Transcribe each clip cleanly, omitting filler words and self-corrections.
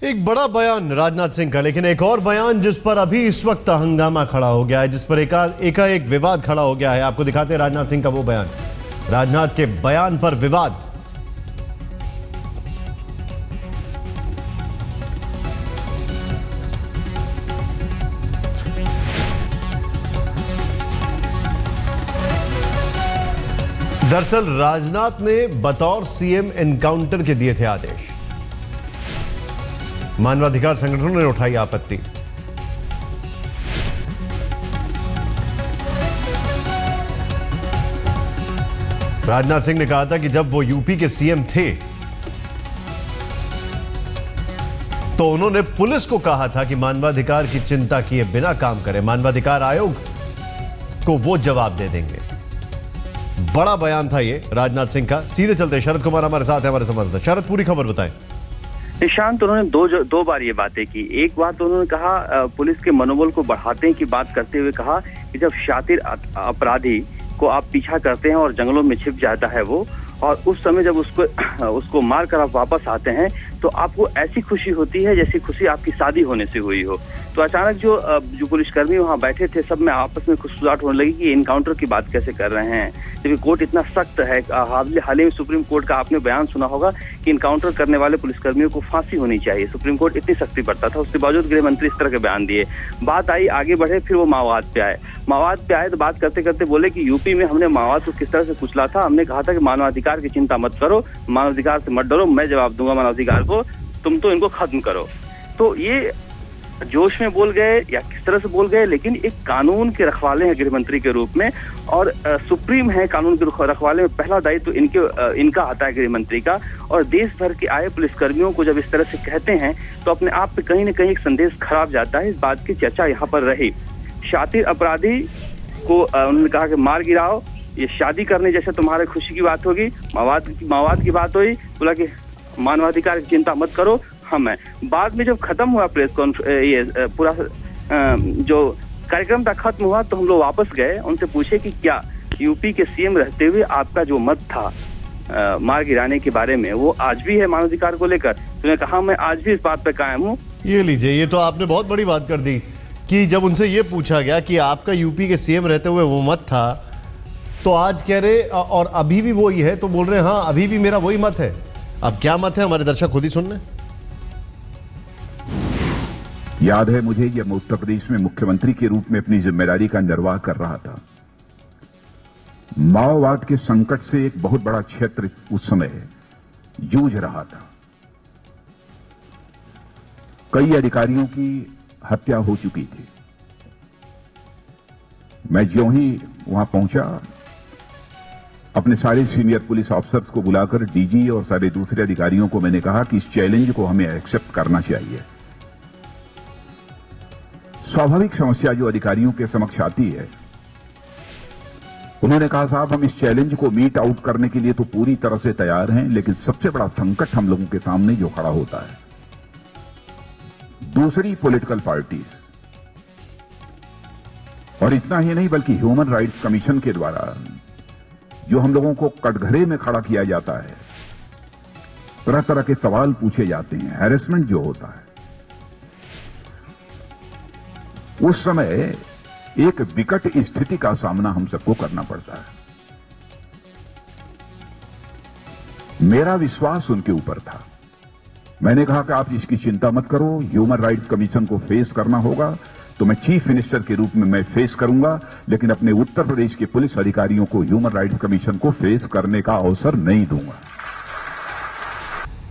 एक बड़ा बयान राजनाथ सिंह का, लेकिन एक और बयान जिस पर अभी इस वक्त हंगामा खड़ा हो गया है, जिस पर एकाएक विवाद खड़ा हो गया है। आपको दिखाते हैं राजनाथ सिंह का वो बयान। राजनाथ के बयान पर विवाद। दरअसल राजनाथ ने बतौर सीएम एनकाउंटर के दिए थे आदेश। मानवाधिकार संगठनों ने उठाई आपत्ति। राजनाथ सिंह ने कहा था कि जब वो यूपी के सीएम थे तो उन्होंने पुलिस को कहा था कि मानवाधिकार की चिंता किए बिना काम करे। मानवाधिकार आयोग को वो जवाब दे देंगे। बड़ा बयान था ये राजनाथ सिंह का। सीधे चलते शरद कुमार हमारे साथ है, हमारे संवाददाता। शरद, पूरी खबर बताएं। निशांत, उन्होंने दो बार ये बातें की। एक बात उन्होंने कहा, पुलिस के मनोबल को बढ़ाने की बात करते हुए कहा कि जब शातिर अपराधी को आप पीछा करते हैं और जंगलों में छिप जाता है वो, और उस समय जब उसको मार कर आप वापस आते हैं तो आपको ऐसी खुशी होती है जैसी खुशी आपकी शादी होने से हुई हो। तो अचानक जो पुलिसकर्मी वहां बैठे थे, सब में आपस में खुशफुसाहट होने लगी कि इनकाउंटर की बात कैसे कर रहे हैं, जबकि कोर्ट इतना सख्त है। हाल ही में सुप्रीम कोर्ट का आपने बयान सुना होगा कि इनकाउंटर करने वाले पुलिसकर्मियों को फांसी होनी चाहिए। सुप्रीम कोर्ट इतनी सख्ती बरता था, उसके बावजूद गृह मंत्री इस तरह के बयान दिए। बात आई, आगे बढ़े, फिर वो माओवाद पे आए तो बात करते करते बोले कि यूपी में हमने माओवाद को किस तरह से कुचला था। हमने कहा था कि मानवाधिकार की चिंता मत करो, मानवाधिकार से मत डरो, मैं जवाब दूंगा मानवाधिकार को, तुम तो इनको खत्म करो। तो ये जोश में बोल गए या किस तरह से बोल गए, लेकिन एक कानून के रखवाले हैं गृह मंत्री के रूप में, और सुप्रीम है कानून के रखवाले में। पहला दायित्व तो इनका आता है गृह मंत्री का। और देश भर के आए पुलिसकर्मियों को जब इस तरह से कहते हैं तो अपने आप पे कहीं न कहीं एक संदेश खराब जाता है। इस बात की चर्चा यहाँ पर रही। शातिर अपराधी को उन्होंने कहा कि मार गिराओ, ये शादी करने जैसे तुम्हारे खुशी की बात होगी। माओवाद की बात हुई, बोला कि मानवाधिकार की चिंता मत करो, हम है। बाद में जब खत्म हुआ प्रेस कॉन्फ्रेंस, ये पूरा जो कार्यक्रम था खत्म हुआ, तो हम लोग वापस गए, उनसे पूछे कि क्या यूपी के सीएम रहते हुए आपका जो मत था मार गिराने के बारे में, वो आज भी है मानवाधिकार को लेकर? तो उन्होंने कहा मैं आज भी इस बात पे कायम हूँ। ये लीजिए, ये तो आपने बहुत बड़ी बात कर दी कि जब उनसे ये पूछा गया कि आपका यूपी के सीएम रहते हुए वो मत था, तो आज कह रहे और अभी भी वही है, तो बोल रहे हाँ अभी भी मेरा वही मत है। अब क्या मत है, हमारे दर्शक खुद ही सुन लें। याद है मुझे, जब मैं उत्तर प्रदेश में मुख्यमंत्री के रूप में अपनी जिम्मेदारी का निर्वाह कर रहा था, माओवाद के संकट से एक बहुत बड़ा क्षेत्र उस समय जूझ रहा था। कई अधिकारियों की हत्या हो चुकी थी। मैं ज्यों ही वहां पहुंचा, अपने सारे सीनियर पुलिस ऑफिसर्स को बुलाकर डीजी और सारे दूसरे अधिकारियों को मैंने कहा कि इस चैलेंज को हमें एक्सेप्ट करना चाहिए। स्वाभाविक समस्या जो अधिकारियों के समक्ष आती है, उन्होंने कहा साहब हम इस चैलेंज को मीट आउट करने के लिए तो पूरी तरह से तैयार हैं, लेकिन सबसे बड़ा संकट हम लोगों के सामने जो खड़ा होता है, दूसरी पॉलिटिकल पार्टीज, और इतना ही नहीं बल्कि ह्यूमन राइट्स कमीशन के द्वारा जो हम लोगों को कटघरे में खड़ा किया जाता है, तरह तरह के सवाल पूछे जाते हैं, हैरेसमेंट जो होता है, उस समय एक विकट स्थिति का सामना हम सबको करना पड़ता है। मेरा विश्वास उनके ऊपर था। मैंने कहा कि आप इसकी चिंता मत करो, ह्यूमन राइट्स कमीशन को फेस करना होगा तो मैं चीफ मिनिस्टर के रूप में मैं फेस करूंगा, लेकिन अपने उत्तर प्रदेश के पुलिस अधिकारियों को ह्यूमन राइट्स कमीशन को फेस करने का अवसर नहीं दूंगा।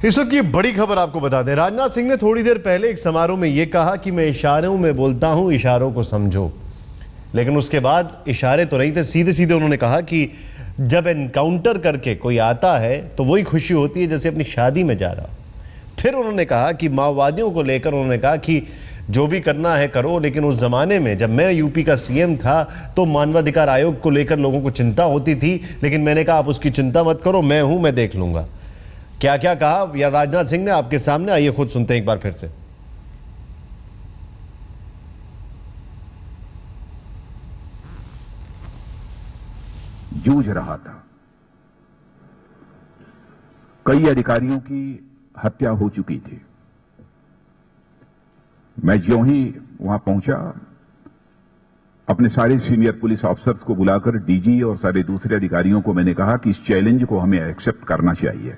इस वक्त ये बड़ी खबर आपको बता दें, राजनाथ सिंह ने थोड़ी देर पहले एक समारोह में यह कहा कि मैं इशारों में बोलता हूं, इशारों को समझो। लेकिन उसके बाद इशारे तो नहीं थे, सीधे सीधे उन्होंने कहा कि जब एनकाउंटर करके कोई आता है तो वही खुशी होती है जैसे अपनी शादी में जा रहा। फिर उन्होंने कहा कि माओवादियों को लेकर उन्होंने कहा कि जो भी करना है करो, लेकिन उस जमाने में जब मैं यूपी का सीएम था तो मानवाधिकार आयोग को लेकर लोगों को चिंता होती थी, लेकिन मैंने कहा आप उसकी चिंता मत करो, मैं हूं, मैं देख लूंगा। क्या क्या कहा या राजनाथ सिंह ने आपके सामने, आइए खुद सुनते हैं एक बार फिर से। जूझ रहा था, कई अधिकारियों की हत्या हो चुकी थी। मैं ज्यों ही वहां पहुंचा, अपने सारे सीनियर पुलिस ऑफिसर्स को बुलाकर डीजी और सारे दूसरे अधिकारियों को मैंने कहा कि इस चैलेंज को हमें एक्सेप्ट करना चाहिए।